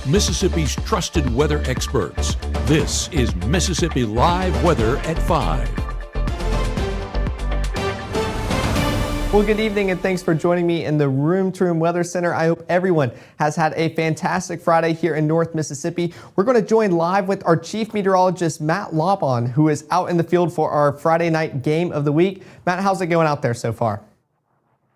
Mississippi's trusted weather experts. This is Mississippi Live Weather at 5. Well, good evening and thanks for joining me in the Room to Room Weather Center. I hope everyone has had a fantastic Friday here in North Mississippi. We're going to join live with our Chief Meteorologist, Matt Laubon, who is out in the field for our Friday night game of the week. Matt, how's it going out there so far?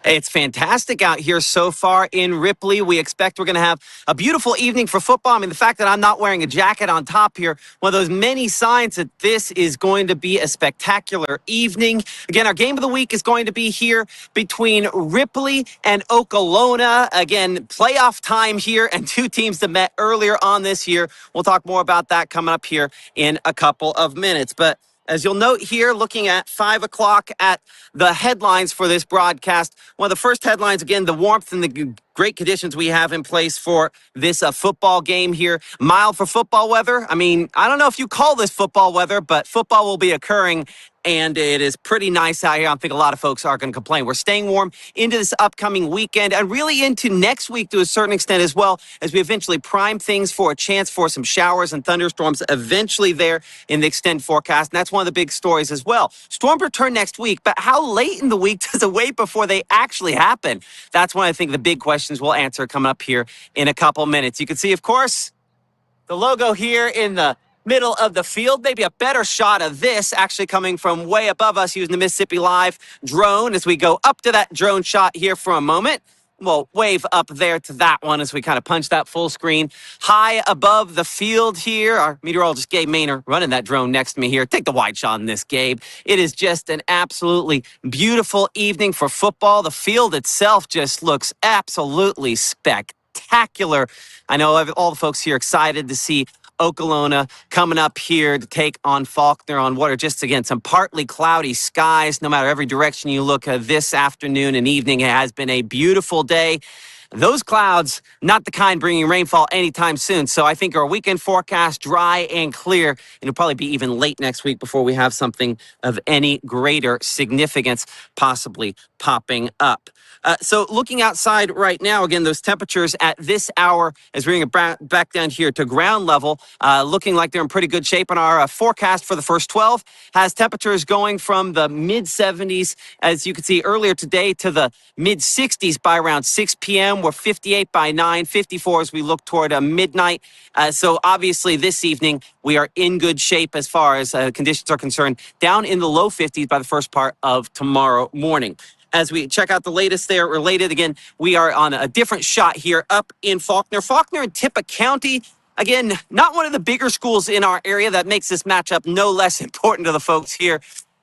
It's fantastic out here so far in Ripley. We expect we're going to have a beautiful evening for football. I mean, the fact that I'm not wearing a jacket on top here, one of those many signs that this is going to be a spectacular evening. Again, our game of the week is going to be here between Ripley and Okolona. Again, playoff time here and two teams that met earlier on this year. We'll talk more about that coming up here in a couple of minutes. But as you'll note here, looking at 5 o'clock at the headlines for this broadcast, one of the first headlines, again, the warmth and the great conditions we have in place for this football game here. Mild for football weather. I mean, I don't know if you call this football weather, but football will be occurring, and it is pretty nice out here. I don't think a lot of folks are going to complain. We're staying warm into this upcoming weekend and really into next week to a certain extent as well, as we eventually prime things for a chance for some showers and thunderstorms eventually there in the extended forecast. And that's one of the big stories as well. Storms return next week, but how late in the week does it wait before they actually happen? That's one of, I think, the big questions we'll answer coming up here in a couple minutes. You can see, of course, the logo here in the middle of the field. Maybe a better shot of this actually coming from way above us using the Mississippi Live drone as we go up to that drone shot here for a moment. We'll wave up there to that one as we kind of punch that full screen high above the field here. Our meteorologist, Gabe Maynor, running that drone next to me here. Take the wide shot on this, Gabe. It is just an absolutely beautiful evening for football. The field itself just looks absolutely spectacular. I know all the folks here excited to see Okolona coming up here to take on Faulkner on what are just, again, some partly cloudy skies. No matter every direction you look this afternoon and evening, it has been a beautiful day. Those clouds, not the kind bringing rainfall anytime soon. So I think our weekend forecast, dry and clear. And it'll probably be even late next week before we have something of any greater significance possibly popping up. So looking outside right now, again, those temperatures at this hour, as we bring it back down here to ground level, looking like they're in pretty good shape. And our forecast for the first 12 has temperatures going from the mid-70s, as you can see earlier today, to the mid-60s by around 6 p.m. We're 58 by 9, 54 as we look toward midnight. So obviously this evening, we are in good shape as far as conditions are concerned, down in the low 50s by the first part of tomorrow morning. As we check out the latest there related, again, we are on a different shot here up in Faulkner. Faulkner and Tippah County, again, not one of the bigger schools in our area. That makes this matchup no less important to the folks here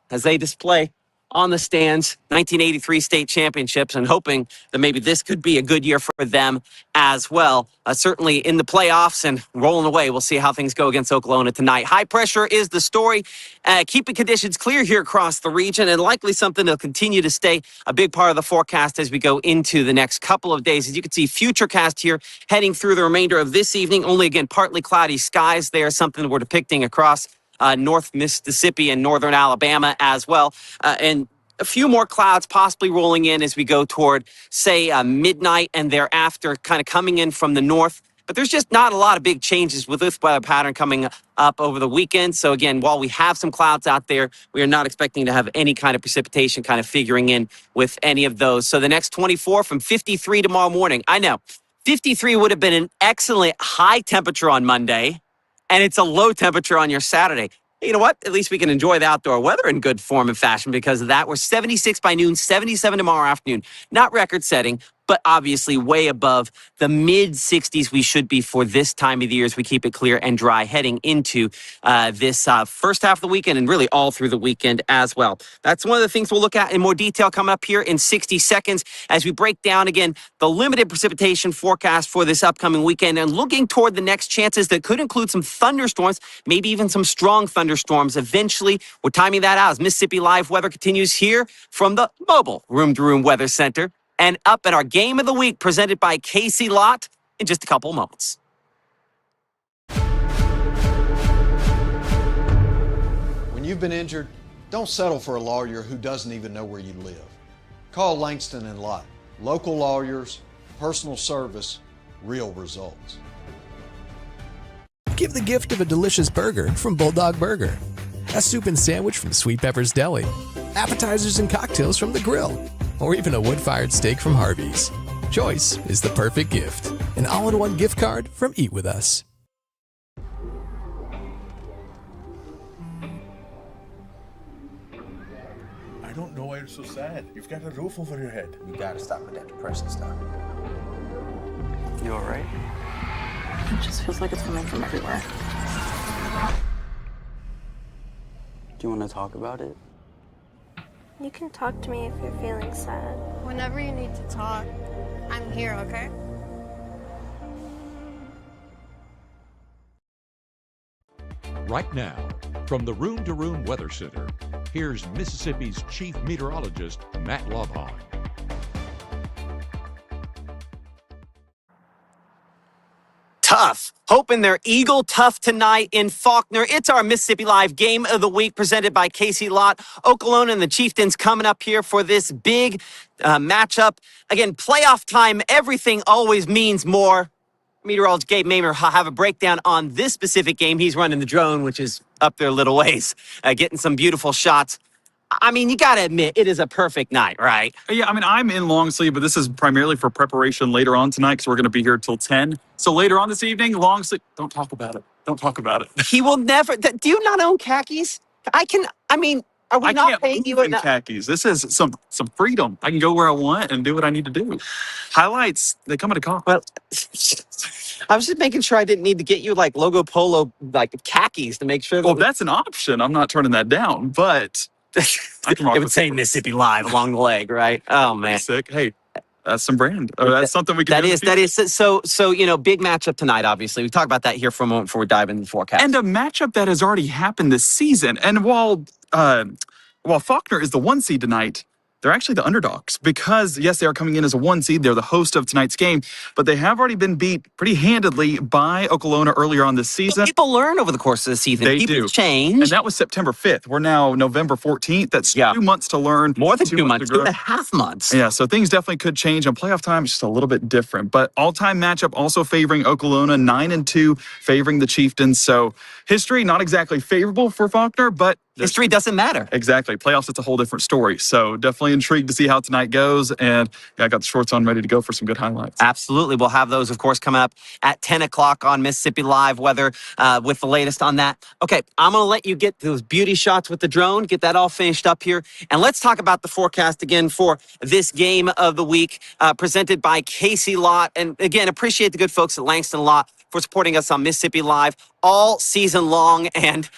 as they display on the stands 1983 state championships, and hoping that maybe this could be a good year for them as well. Certainly in the playoffs and rolling away. We'll see how things go against Okolona tonight. High pressure is the story. Keeping conditions clear here across the region, and likely something that'll continue to stay a big part of the forecast as we go into the next couple of days. As you can see, Futurecast here heading through the remainder of this evening. Only, again, partly cloudy skies there, something we're depicting across North Mississippi and northern Alabama as well. And a few more clouds possibly rolling in as we go toward, say, midnight and thereafter, kind of coming in from the north. But there's just not a lot of big changes with this weather pattern coming up over the weekend. So again, while we have some clouds out there, we are not expecting to have any kind of precipitation kind of figuring in with any of those. So the next 24 from 53 tomorrow morning. I know 53 would have been an excellent high temperature on Monday, and it's a low temperature on your Saturday. You know what? At least we can enjoy the outdoor weather in good form and fashion because of that. We're 76 by noon, 77 tomorrow afternoon. Not record-setting, but obviously way above the mid-60s we should be for this time of the year as we keep it clear and dry heading into this first half of the weekend and really all through the weekend as well. That's one of the things we'll look at in more detail coming up here in 60 seconds as we break down, again, the limited precipitation forecast for this upcoming weekend and looking toward the next chances that could include some thunderstorms, maybe even some strong thunderstorms. Eventually, we're timing that out as Mississippi Live Weather continues here from the mobile Room to Room Weather Center. And up at our Game of the Week presented by Casey Lott in just a couple of moments. When you've been injured, don't settle for a lawyer who doesn't even know where you live. Call Langston and Lott. Local lawyers, personal service, real results. Give the gift of a delicious burger from Bulldog Burger, a soup and sandwich from Sweet Pepper's Deli, appetizers and cocktails from The Grill, or even a wood-fired steak from Harvey's. Choice is the perfect gift. An all-in-one gift card from Eat With Us. I don't know why you're so sad. You've got a roof over your head. You gotta stop with that depression stuff. You alright? It just feels like it's coming from everywhere. Do you want to talk about it? You can talk to me if you're feeling sad. Whenever you need to talk, I'm here, okay? Right now, from the Room to Room Weather Center, here's Mississippi's Chief Meteorologist, Matt Lovehon. Tough. Hoping they're Eagle tough tonight in Faulkner. It's our Mississippi Live Game of the Week presented by Casey Lott. Okolona and the Chieftains coming up here for this big matchup. Again, playoff time, everything always means more. Meteorologist Gabe Mamer have a breakdown on this specific game. He's running the drone, which is up there a little ways, getting some beautiful shots. I mean, you got to admit, it is a perfect night, right? Yeah, I mean, I'm in long sleeve, but this is primarily for preparation later on tonight because we're going to be here till 10. So later on this evening, long sleeve. Don't talk about it. Don't talk about it. He will never. Do you not own khakis? Are we I not can't paying move you in enough? khakis. This is some freedom. I can go where I want and do what I need to do. Highlights, they come at a cost. Well, I was just making sure I didn't need to get you like logo polo, like khakis to make sure. Well, that's an option. I'm not turning that down, but I can rock it would with say it. Mississippi Live along the leg, right? Oh man, Sick. Hey, that's some brand. Or that's something we can do. That is. So, big matchup tonight, obviously. We talk about that here for a moment before we dive into the forecast. And a matchup that has already happened this season. And while Faulkner is the 1 seed tonight, they're actually the underdogs because, yes, they are coming in as a 1 seed. They're the host of tonight's game, but they have already been beat pretty handedly by Okolona earlier on this season. People learn over the course of the season. They People do. change. And that was September 5th. We're now November 14th. That's 2 months to learn. More than 2 months, to grow. 2.5 months. Yeah, so things definitely could change. On playoff time, it's just a little bit different. But all-time matchup also favoring Okolona, 9-2, favoring the Chieftains. So history, not exactly favorable for Faulkner, but history doesn't matter. Exactly. Playoffs, it's a whole different story. So definitely intrigued to see how tonight goes. And yeah, I got the shorts on ready to go for some good highlights. Absolutely. We'll have those, of course, coming up at 10 o'clock on Mississippi Live Weather with the latest on that. Okay, I'm going to let you get those beauty shots with the drone, get that all finished up here. And let's talk about the forecast again for this game of the week presented by Casey Lott. And again, appreciate the good folks at Langston Lott for supporting us on Mississippi Live all season long. And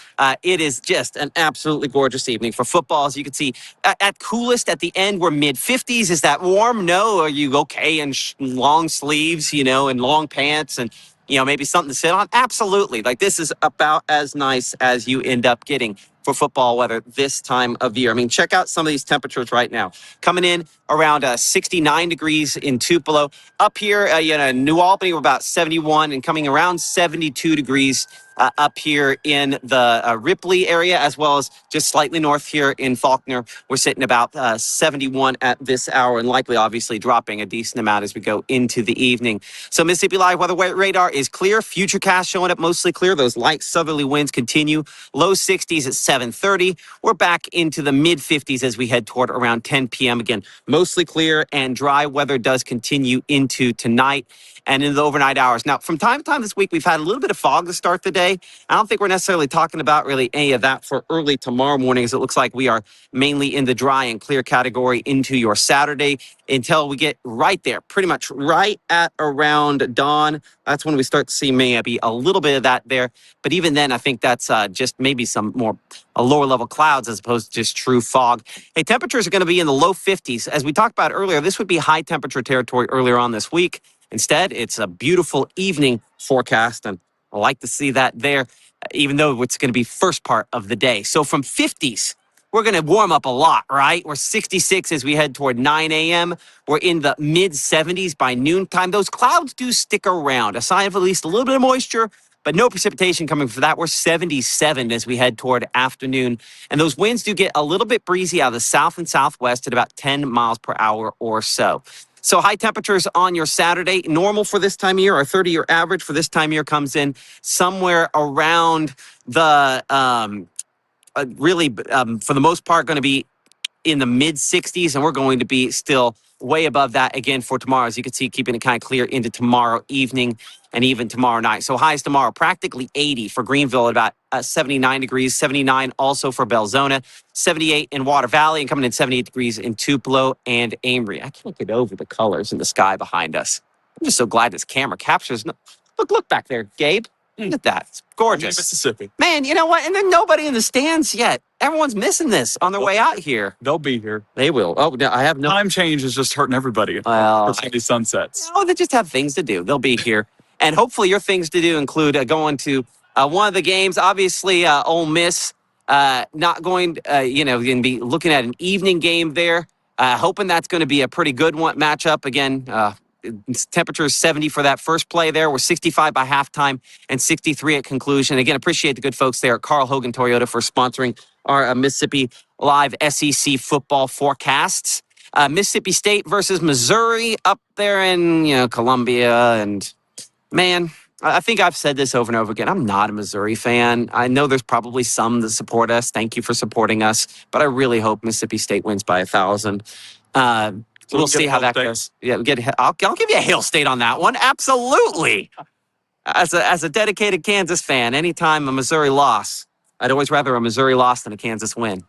it is just an absolutely gorgeous evening for football. As you can see, at coolest at the end, we're mid-50s. Is that warm? No. Are you okay in long sleeves, and long pants and, maybe something to sit on? Absolutely. Like, this is about as nice as you end up getting for football weather this time of year. I mean, check out some of these temperatures right now. Coming in around 69 degrees in Tupelo. Up here, New Albany, we're about 71 and coming around 72 degrees up here in the Ripley area, as well as just slightly north here in Faulkner. We're sitting about 71 at this hour and likely, obviously, dropping a decent amount as we go into the evening. So Mississippi Live weather radar is clear. Futurecast showing up mostly clear. Those light southerly winds continue. Low 60s at 7:30. We're back into the mid-50s as we head toward around 10 p.m. Again, mostly clear and dry weather does continue into tonight and in the overnight hours. Now, from time to time this week, we've had a little bit of fog to start the day. I don't think we're necessarily talking about really any of that for early tomorrow morning, as it looks like we are mainly in the dry and clear category into your Saturday until we get right there, pretty much right at around dawn. That's when we start to see maybe a little bit of that there. But even then, I think that's just maybe some more lower level clouds as opposed to just true fog. Hey, temperatures are going to be in the low 50s. As we talked about earlier, this would be high temperature territory earlier on this week. Instead, it's a beautiful evening forecast, and I like to see that there, even though it's going to be first part of the day. So from 50s, we're going to warm up a lot, right? We're 66 as we head toward 9 a.m. We're in the mid-70s by noontime. Those clouds do stick around, a sign of at least a little bit of moisture, but no precipitation coming for that. We're 77 as we head toward afternoon. And those winds do get a little bit breezy out of the south and southwest at about 10 miles per hour or so. So high temperatures on your Saturday, normal for this time of year, our 30-year average for this time of year comes in somewhere around the, for the most part, going to be in the mid 60s, and we're going to be still way above that again for tomorrow. As you can see, keeping it kind of clear into tomorrow evening and even tomorrow night. So highs tomorrow, practically 80 for Greenville at about 79 degrees, 79 also for Belzona, 78 in Water Valley, and coming in 78 degrees in Tupelo and Amory. I can't get over the colors in the sky behind us. I'm just so glad this camera captures. Look back there, Gabe. Look at that. It's gorgeous. Mississippi. Man, you know what? And there's nobody in the stands yet. Everyone's missing this on their way out here. They'll be here. They will. Oh, no, I have no. Time change is just hurting everybody. Well, for these sunsets. Oh, they just have things to do. They'll be here. And hopefully your things to do include going to one of the games. Obviously, Ole Miss not going, going to be looking at an evening game there. Hoping that's going to be a pretty good one matchup. Again, temperature is 70 for that first play there. We're 65 by halftime and 63 at conclusion. Again, appreciate the good folks there at Carl Hogan Toyota for sponsoring our Mississippi Live SEC football forecasts. Mississippi State versus Missouri up there in, Columbia. And, man, I think I've said this over and over again. I'm not a Missouri fan. I know there's probably some that support us. Thank you for supporting us. But I really hope Mississippi State wins by 1,000. We'll see how that goes. Yeah, I'll give you a Hail State on that one. Absolutely. As a dedicated Kansas fan, anytime a Missouri loss, I'd always rather a Missouri loss than a Kansas win.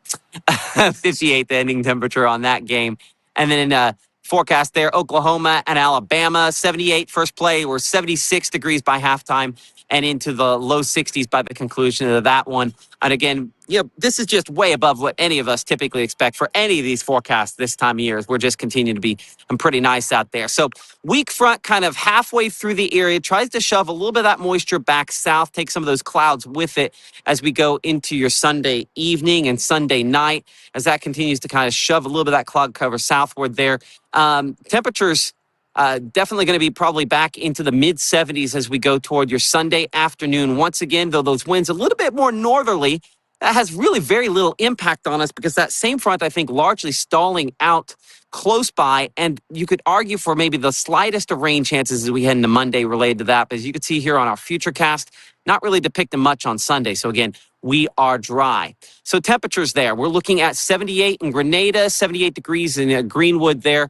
58 the ending temperature on that game. And then in forecast there, Oklahoma and Alabama, 78 first play. We're 76 degrees by halftime and into the low 60s by the conclusion of that one. And again, this is just way above what any of us typically expect for any of these forecasts this time of year. We're just continuing to be pretty nice out there. So weak front kind of halfway through the area, tries to shove a little bit of that moisture back south, take some of those clouds with it as we go into your Sunday evening and Sunday night, as that continues to kind of shove a little bit of that cloud cover southward there. Temperatures definitely going to be probably back into the mid 70s as we go toward your Sunday afternoon. Once again, though those winds a little bit more northerly, that has really very little impact on us because that same front, I think, largely stalling out close by. And you could argue for maybe the slightest of rain chances as we head into Monday related to that. But as you can see here on our Futurecast, not really depicting much on Sunday. So again, we are dry. So temperatures there. We're looking at 78 in Grenada, 78 degrees in Greenwood there.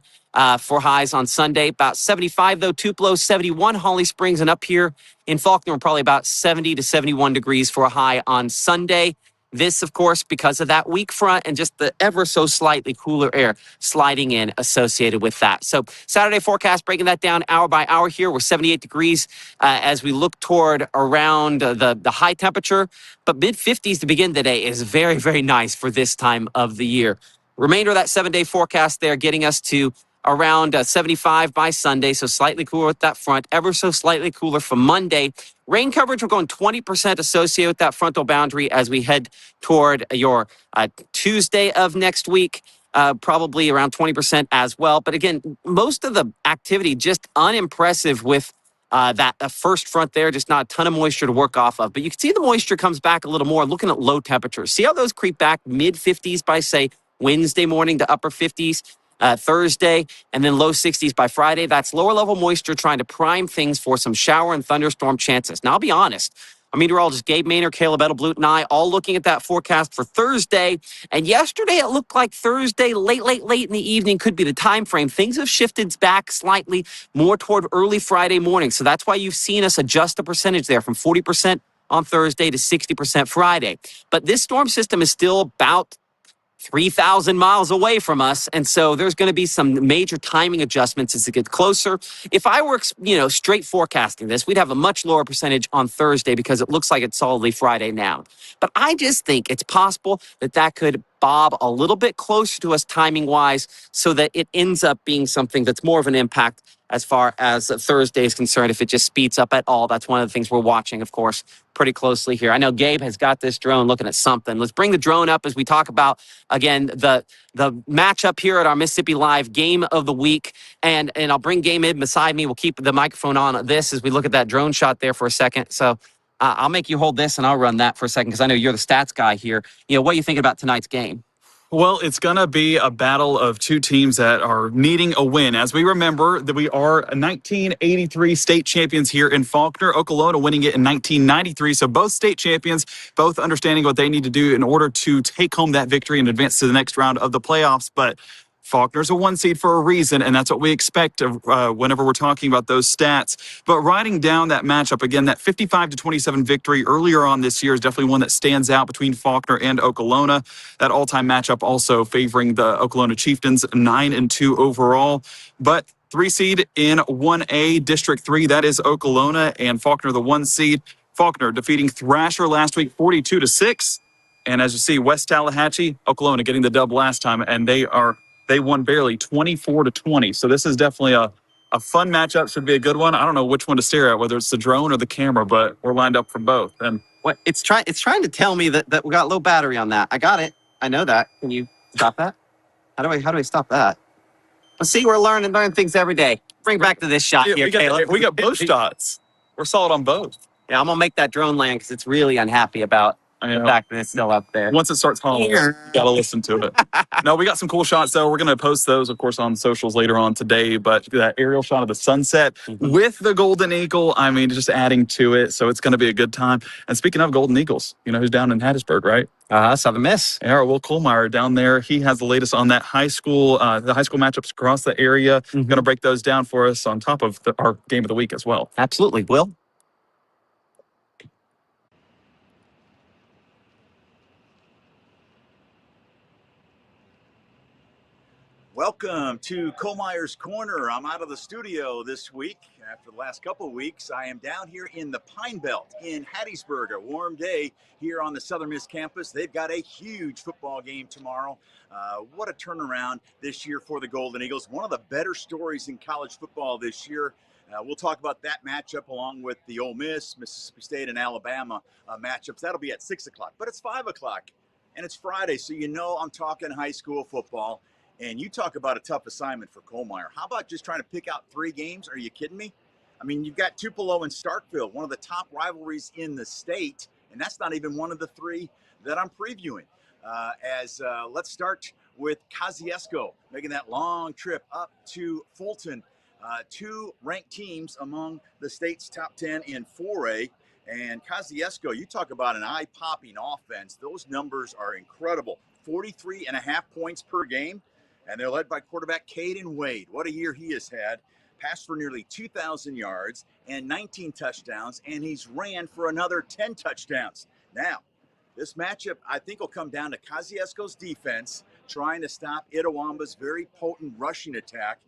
For highs on Sunday, about 75 though, Tupelo, 71, Holly Springs, and up here in Faulkner, probably about 70 to 71 degrees for a high on Sunday. This, of course, because of that weak front and just the ever so slightly cooler air sliding in associated with that. So Saturday forecast, breaking that down hour by hour here. We're 78 degrees as we look toward around the high temperature, but mid-50s to begin the day is very, very nice for this time of the year. Remainder of that 7-day forecast there getting us to around 75 by Sunday, so slightly cooler with that front, ever so slightly cooler for Monday. Rain coverage, we're going 20% associated with that frontal boundary as we head toward your Tuesday of next week, probably around 20% as well. But again, most of the activity just unimpressive with that first front there, just not a ton of moisture to work off of. But you can see the moisture comes back a little more looking at low temperatures. See how those creep back mid-50s by, say, Wednesday morning to upper 50s. Thursday, and then low 60s by Friday. That's lower level moisture trying to prime things for some shower and thunderstorm chances. Now, I'll be honest. Our meteorologist Gabe Maynard, Caleb Edelblut, and I all looking at that forecast for Thursday. And yesterday, it looked like Thursday, late in the evening could be the time frame. Things have shifted back slightly more toward early Friday morning. So that's why you've seen us adjust the percentage there from 40% on Thursday to 60% Friday. But this storm system is still about 3,000 miles away from us. And so there's going to be some major timing adjustments as it gets closer. If I were, straight forecasting this, we'd have a much lower percentage on Thursday because it looks like it's solidly Friday now. But I just think it's possible that could bob a little bit closer to us timing-wise so that it ends up being something that's more of an impact as far as Thursday is concerned. If it just speeds up at all, that's one of the things we're watching, of course, pretty closely here. I know Gabe has got this drone looking at something. Let's bring the drone up as we talk about, again, the matchup here at our Mississippi Live Game of the Week. And I'll bring Gabe in beside me. We'll keep the microphone on this as we look at that drone shot there for a second. So I'll make you hold this and I'll run that for a second because I know you're the stats guy here. What are you thinking about tonight's game? Well, it's going to be a battle of two teams that are needing a win. As we remember that we are 1983 state champions here in Faulkner, Okolona winning it in 1993. So both state champions, both understanding what they need to do in order to take home that victory and advance to the next round of the playoffs. But Faulkner's a 1 seed for a reason, and that's what we expect whenever we're talking about those stats. But writing down that matchup, again, that 55-27 victory earlier on this year is definitely one that stands out between Faulkner and Okolona. That all-time matchup also favoring the Okolona Chieftains, 9-2 overall. But 3 seed in 1A, District 3, that is Okolona, and Faulkner the 1 seed. Faulkner defeating Thrasher last week, 42-6. And as you see, West Tallahatchie, Okolona getting the dub last time, and they won barely 24-20. So this is definitely a fun matchup. Should be a good one. I don't know which one to stare at, whether it's the drone or the camera, but we're lined up for both. And What it's trying to tell me that we got low battery on that. I got it. I know that. Can you stop that? How do I stop that? Let's see, we're learning things every day. Bring back to this shot here, Caleb. We got both shots. We're solid on both. Yeah, I'm gonna make that drone land because it's really unhappy about the fact that it's still up there. Once it starts hauling, you gotta listen to it. No, we got some cool shots though. We're gonna post those, of course, on socials later on today. But that aerial shot of the sunset with the Golden Eagle, I mean, just adding to it. So it's gonna be a good time. And speaking of Golden Eagles, you know who's down in Hattiesburg, right? Southern Miss. Yeah, Will Kohlmeyer down there. He has the latest on that high school, the high school matchups across the area. Going to break those down for us on top of our game of the week as well. Absolutely, Will. Welcome to Kohlmeyer's Corner. I'm out of the studio this week. After the last couple of weeks, I am down here in the Pine Belt in Hattiesburg. A warm day here on the Southern Miss campus. They've got a huge football game tomorrow. What a turnaround this year for the Golden Eagles. One of the better stories in college football this year. We'll talk about that matchup along with the Ole Miss, Mississippi State, and Alabama matchups. That'll be at 6 o'clock, but it's 5 o'clock, and it's Friday, so you know I'm talking high school football. And you talk about a tough assignment for Kohlmeyer. How about just trying to pick out 3 games? Are you kidding me? I mean, you've got Tupelo and Starkville, one of the top rivalries in the state, and that's not even one of the 3 that I'm previewing. Let's start with Kosciuszko making that long trip up to Fulton. 2 ranked teams among the state's top 10 in 4A. And Kosciuszko, you talk about an eye-popping offense. Those numbers are incredible. 43.5 points per game. And they're led by quarterback Caden Wade. What a year he has had. Passed for nearly 2,000 yards and 19 touchdowns, and he's ran for another 10 touchdowns. Now, this matchup, I think, will come down to Kosciuszko's defense trying to stop Itawamba's very potent rushing attack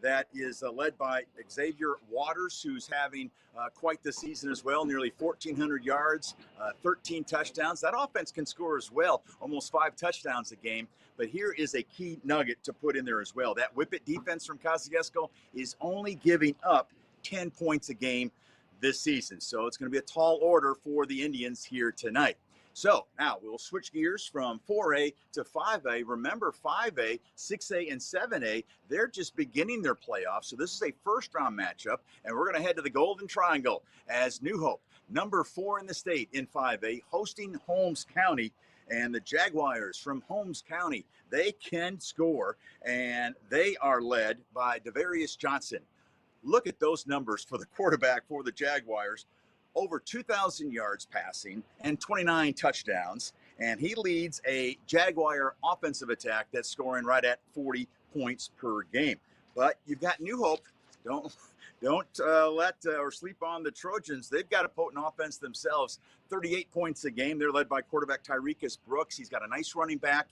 that is led by Xavier Waters, who's having quite the season as well, nearly 1,400 yards, 13 touchdowns. That offense can score as well, almost 5 touchdowns a game. But here is a key nugget to put in there as well. That whip-it defense from Kosciuszko is only giving up 10 points a game this season. So it's going to be a tall order for the Indians here tonight. So now we'll switch gears from 4A to 5A. Remember, 5A, 6A, and 7A, they're just beginning their playoffs. So this is a first-round matchup, and we're going to head to the Golden Triangle as New Hope, number 4 in the state in 5A, hosting Holmes County. And the Jaguars from Holmes County, they can score, and they are led by Devarius Johnson. Look at those numbers for the quarterback for the Jaguars. Over 2,000 yards passing and 29 touchdowns. And he leads a Jaguar offensive attack that's scoring right at 40 points per game. But you've got New Hope. Don't sleep on the Trojans. They've got a potent offense themselves. 38 points a game. They're led by quarterback Tyrekus Brooks. He's got a nice running back,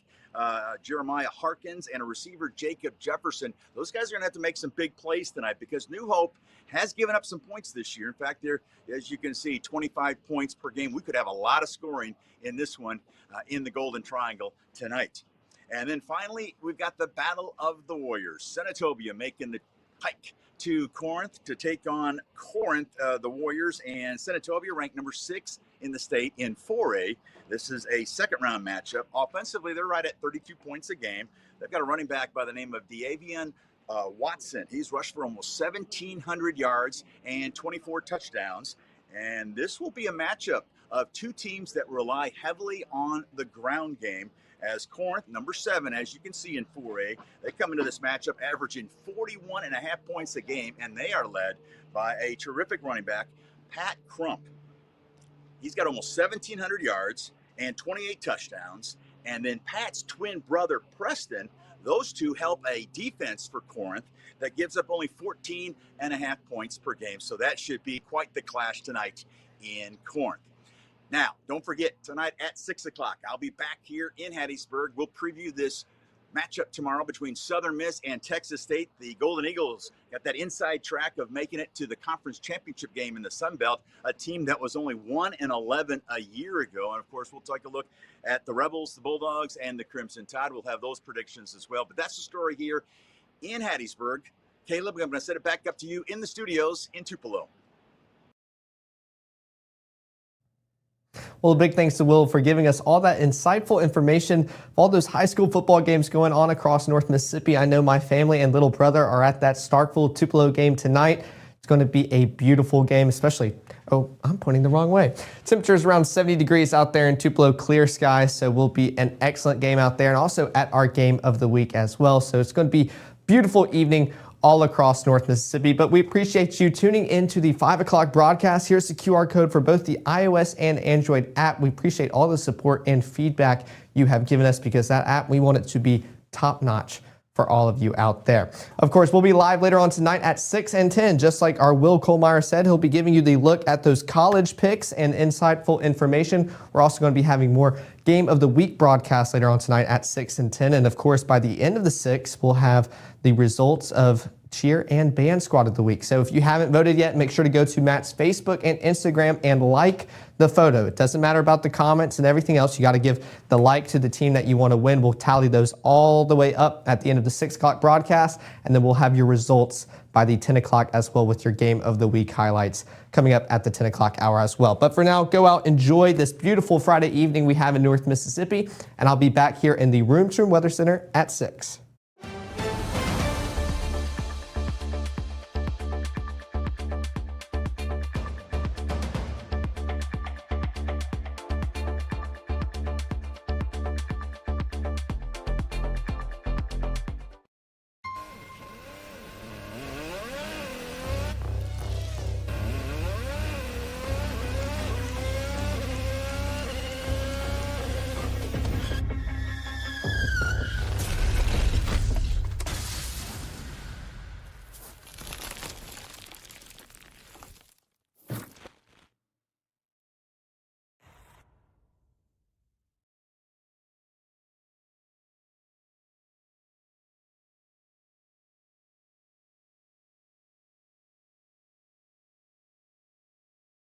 Jeremiah Harkins, and a receiver, Jacob Jefferson. Those guys are going to have to make some big plays tonight because New Hope has given up some points this year. In fact, they're, as you can see, 25 points per game. We could have a lot of scoring in this one in the Golden Triangle tonight. And then finally, we've got the Battle of the Warriors. Senatobia making the hike to Corinth to take on Corinth, the Warriors, and Senatobia ranked number 6 in the state in 4A. This is a second-round matchup. Offensively, they're right at 32 points a game. They've got a running back by the name of De'Avion Watson. He's rushed for almost 1,700 yards and 24 touchdowns. And this will be a matchup of 2 teams that rely heavily on the ground game. as Corinth, number 7, as you can see in 4A, they come into this matchup averaging 41.5 points a game, and they are led by a terrific running back, Pat Crump. He's got almost 1,700 yards and 28 touchdowns. And then Pat's twin brother, Preston, those two help a defense for Corinth that gives up only 14.5 points per game. So that should be quite the clash tonight in Corinth. Now, don't forget, tonight at 6 o'clock, I'll be back here in Hattiesburg. We'll preview this matchup tomorrow between Southern Miss and Texas State. The Golden Eagles got that inside track of making it to the conference championship game in the Sun Belt, a team that was only 1-11 a year ago. And of course, we'll take a look at the Rebels, the Bulldogs, and the Crimson Tide. We'll have those predictions as well. But that's the story here in Hattiesburg. Caleb, I'm going to set it back up to you in the studios in Tupelo. Well, a big thanks to Will for giving us all that insightful information of all those high school football games going on across North Mississippi. I know my family and little brother are at that Starkville-Tupelo game tonight. It's going to be a beautiful game, especially, oh, I'm pointing the wrong way. Temperatures around 70 degrees out there in Tupelo, clear skies, so will be an excellent game out there, and also at our game of the week as well. So it's going to be a beautiful evening all across North Mississippi. But we appreciate you tuning into the 5 o'clock broadcast. Here's the QR code for both the iOS and Android app. We appreciate all the support and feedback you have given us, because that app, we want it to be top notch for all of you out there. Of course, we'll be live later on tonight at 6 and 10. Just like our Will Kohlmeyer said, he'll be giving you the look at those college picks and insightful information. We're also going to be having more Game of the Week broadcasts later on tonight at 6 and 10. And of course, by the end of the 6, we'll have the results of cheer and band squad of the week. So if you haven't voted yet, make sure to go to Matt's Facebook and Instagram and like the photo. It doesn't matter about the comments and everything else. You got to give the like to the team that you want to win. We'll tally those all the way up at the end of the 6 o'clock broadcast, and then we'll have your results by the 10 o'clock as well, with your game of the week highlights coming up at the 10 o'clock hour as well. But for now, go out, enjoy this beautiful Friday evening we have in North Mississippi, and I'll be back here in the Room to Room Weather Center at 6.